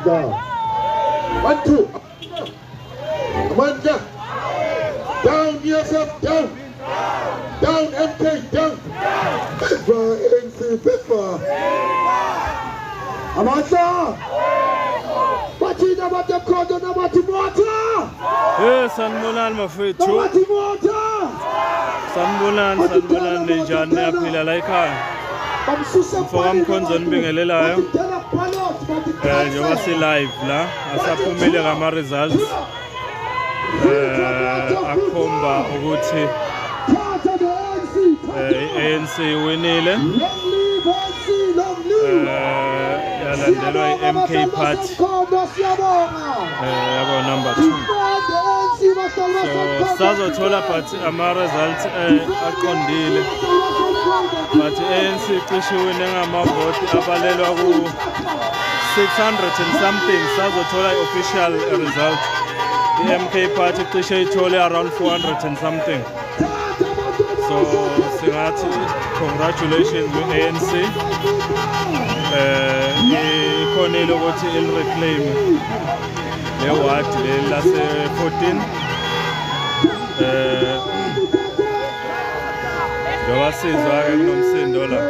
down. 1, 2. One down. Down yourself, down. Down, MK, down. Pepper, NC, Pepper. Amanda. Batina, what the code, no, what the water. Yes, Sanbulan, my friend. No, what the water. Sanbulan, Nijan, Apila Laika. Forum Konzon Bingelela. You was live, la. Asapumile Rama results. Akomba ukuthi ANC winile yalandelwa i-MK Party yabo number 2 so sazothola but ama-results aqondile but ANC cishe wine ngamavoti abalelwa ku 600 and something sazothola i-official result. The MK Party cishe ithole around 400 and something. So singathi congratulations with ANC. Ikhonile ukuthi il-reclaim le ward lase 14. Ngiyabasizwa ke kunomsindo la.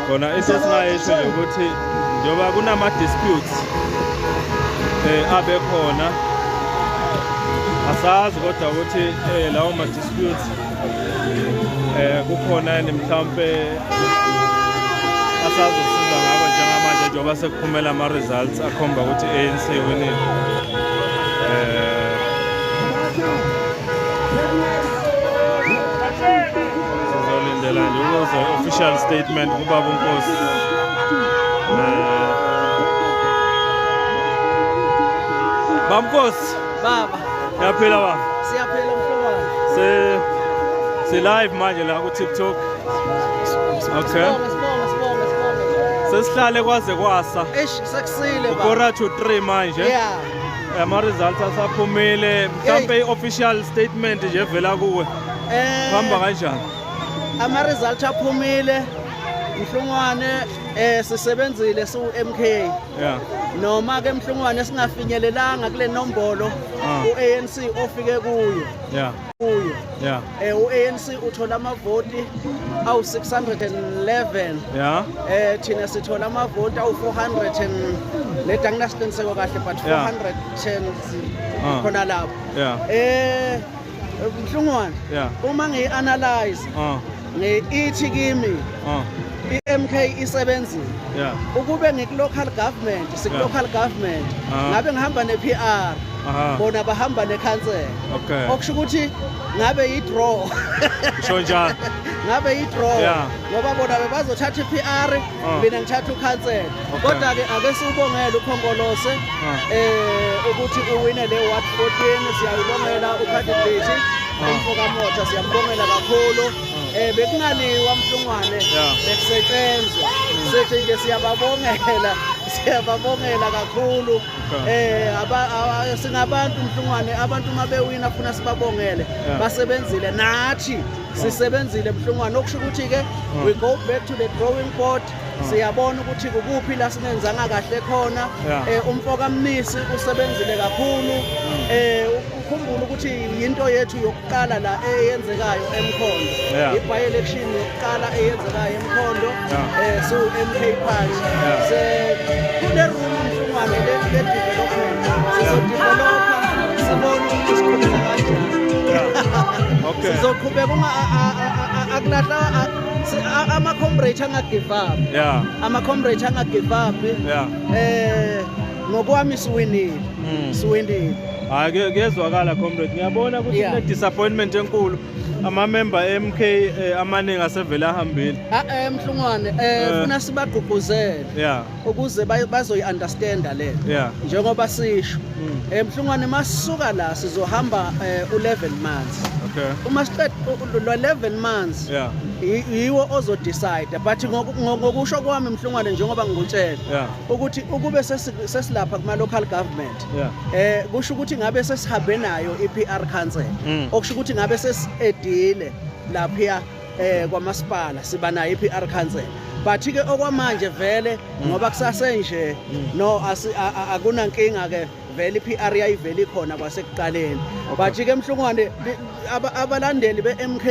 Khona into singayisho nje ukuthi njoba kunama disputes abe khona asazi kodwa ukuthi lawo ma disputes kukhona yini mhlambe asazosiza ngabo njengamanje njengoba sekuphumela ama results akhomba ukuthi ANC winile sizolindela nje ukuze official statement kubaba uNkosi Bamkosi baba yaphila baba siyaphela mhlobana se live manje la ku TikTok okay sibonga sesihlale kwaze kwasa sekusile baba kora to 3 manje yeah ama results asaphumile mhlambe i-official statement nje evela kuwe hamba kanjani ama results aphumile Mhlongwane sisebenzile su MK yeah noma ke Mhlongwane singafinyelelanga kule nombolo uANC ofike kuyo yeah kuyo yeah uANC uthola amavoti awu 611 yeah thina sithola amavoti awu 400 leta nginasiqiniseko kahle but 410 khona lapho yeah Mhlongwane uma ngianalyze ngithi kimi iMK isebenzile ukube ngikulocal government local government ngabe ngihamba nePR bona bahamba necouncil okusho ukuthi ngabe yidraw sho njalo ngabe yidraw ngoba bona bezothatha iPR mina ngithatha ucouncil kodwa ke ake sibongele ukhongolose ukuthi uwine le ward 14 siyayibongela ucandidate Mfoka Motha siyambongela kakhulu bekungaliwa Mhlongwane bekusetshenzwa sithi nje siyababongela kakhulu singabantu Mhlongwane abantu mabewina funa sibabongele basebenzile nathi sisebenzile Mhlongwane okusho ukuthi ke we go back to the drawing board siyabona ukuthi kuphi la sinenzanga kahle khona umfoka Mnisi usebenzile kakhulu ukhumbula ukuthi into yethu yokuqala la eyenzekayo eMkhondo i-by election yokuqala eyenzekayo eMkhondo so MK Party kule room Mhlongwane le development sizodevelopa sibone ukuthi sikhuluma kanjani okay sizoqhubeka akulahla ama-comrade angagive up ama-comrade angagive up ngokwami siwinile hayi kuyezwakala comrade ngiyabona ukuthi kune disappointment enkulu ama-member MK amaningi asevele ahambile Mhlongwane funa sibagqugquzele ukuze bazoyi-understanda le njengoba sisho Mhlongwane masisuka la sizohamba u-11 months uma siqeda lo-11 months yiwo ozodecide but ngokusho kwami Mhlongwane njengoba ngikutshela ukuthi ukube sesilapha kuma-local government kusho ukuthi ngabe sesihambe nayo i-PR council okusho ukuthi ngabe sesi-edile lapha kwamasipala siba nayo i-PR council but ke okwamanje vele ngoba kusasenje no akunankinga ke vele iPR yayivele ikhona kwasekuqaleni but ke Mhlungwane abalandeli beMK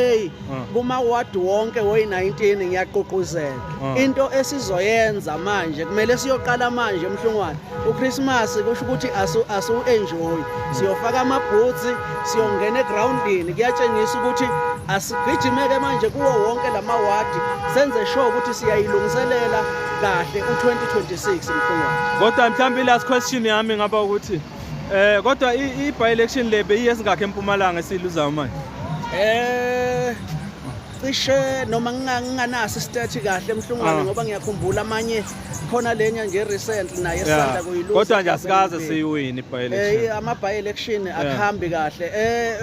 kuma ward wonke woyi19 ngiyaqoquzela into esizoyenza manje kumele siyoqala manje Mhlungwane uChristmas kusho ukuthi asu enjoy siyofaka amaboots siyongena egroundini kuyatshengisa ukuthi asigijimeke manje kuwo wonke lamawadi senze sure ukuthi siyayilungiselela kahle u2026 Mhlungwane. Kodwa mhlawumbe last question yami ngaba ukuthi kodwa i-by election le beyiyesingakho eMpumalanga esiluzayo manje cishe noma nginganaso istate kahle Mhlungwane ngoba ngiyakhumbula amanye khona lenya nje recently naye esanda kuyiluza kodwa nje asikaze siyiwini by election ama by election akuhambi kahle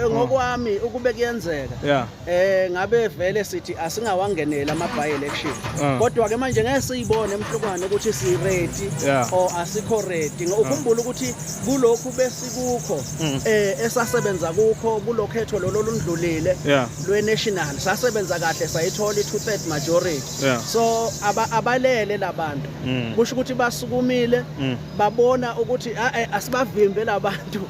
ngokwami ukube kuyenzeka ngabe vele sithi asingawangenela ama by election kodwa ke manje ngeke siyibone Mhlungwane ukuthi si ready or asikho ready ukhumbula ukuthi kulokhu besikukho esasebenza kukho kulokhetho lolundlulile lwe-national sasebenza kahle sayithola i2/3 majority so abalele labantu kusho ukuthi basukumile babona ukuthi asibavimbe labantu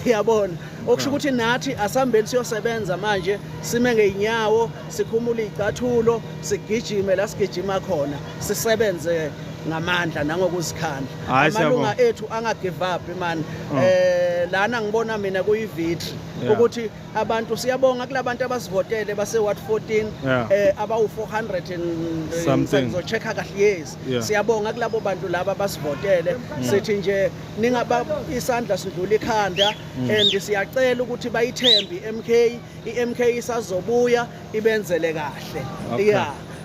yabona okusho ukuthi nathi asambeni siyosebenza manje sime ngeinyawo sikhumule izicathulo sigijime la sigijima khona sisebenze ngamandla nangokuzikhandla amalunga ethu angagive up man lana ngibona mina kuyivithi ukuthi abantu siyabonga kulabantu abasivotele base ward 14 abawu 400 and sizochecka kahle yes siyabonga kulabo bantu laba basivotele sithi nje ningaba isandla sidlula ikhanda and siyacela ukuthi bayithembi iMK isazobuya ibenzele kahle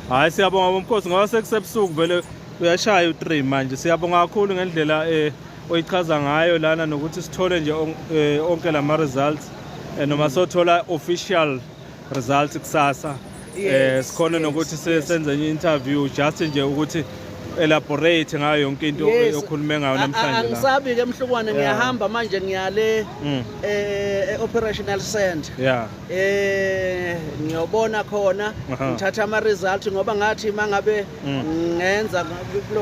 hayi siyabonga bomkhosi ngoba sekusebusuku vele uyashaya u3 manje siyabonga kakhulu ngendlela oyichaza ngayo lana nokuthi sithole nje onke lama results noma sothola official results kusasa sikhona nokuthi senze enye interview just nje ukuthi elaborate ngayo yonke into yokhulume ngayo namhlanje la angisabi ke Mhlungwane ngiyahamba manje ngiyale operational center ngiyobona khona ngithatha ama results ngoba ngathi mangabe ngenza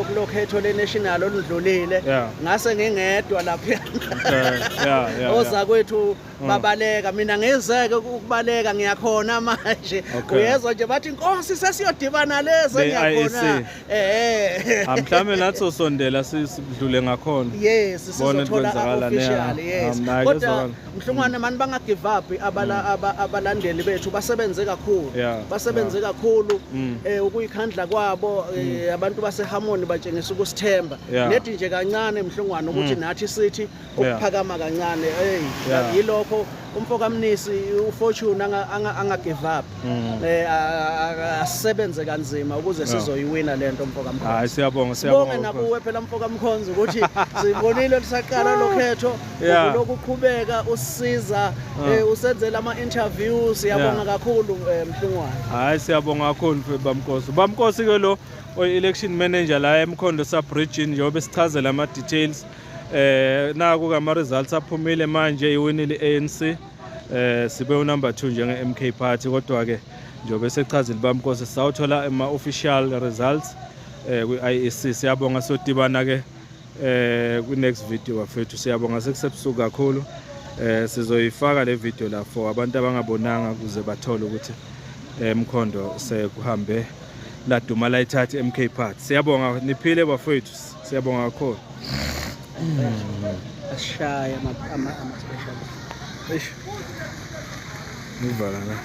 kulokhetho le-national oludlulile ngase ngingedwa lapha oza kwethu babaleka mina ngezeke ukubaleka ngiyakhona manje uyezwa nje bathi inkosi sesiyodibana leze ngiyakhona mhlawumbe nathi sosondela sidlule ngakhona yes sizothola official yes kodwa Mhlungwane mani banga give up abalandeli bethu basebenze kakhulu ukuyikhandla kwabo abantu baseHarmony batshengisa ukusithemba nethi nje kancane Mhlungwane ukuthi nathi sithi ukuphakama kancane yilokho umfoka Mnisi uFortune anga give up asisebenze kanzima ukuze sizoyiwina lento mfoka Mkhonzi hayi siyabonga nakuwe phela mfoka Mkhonzi ukuthi sibonile lisaqala lokhetho lokuqhubeka usisiza usenzela ama interviews siyabonga kakhulu Mhlungwane hayi siyabonga kakhulu bamkhosi ke lo election manager la eMkhondo sub region njengoba sichazela ama details naku kama results aphumile manje iwinile ANC sibe unumber 2 njenge MK party kodwa ke njengoba sechazile bamkhosi sawuthola ama official results kwi-IEC siyabonga sodibana ke ku next video bafethu siyabonga sekusebusuku kakhulu sizoyifaka le video la for abantu abangabonanga kuze bathole ukuthi eMkhondo sekuhambe laduma layithatha MK party siyabonga niphile bafethu siyabonga kakhulu ashaya ama special nivala la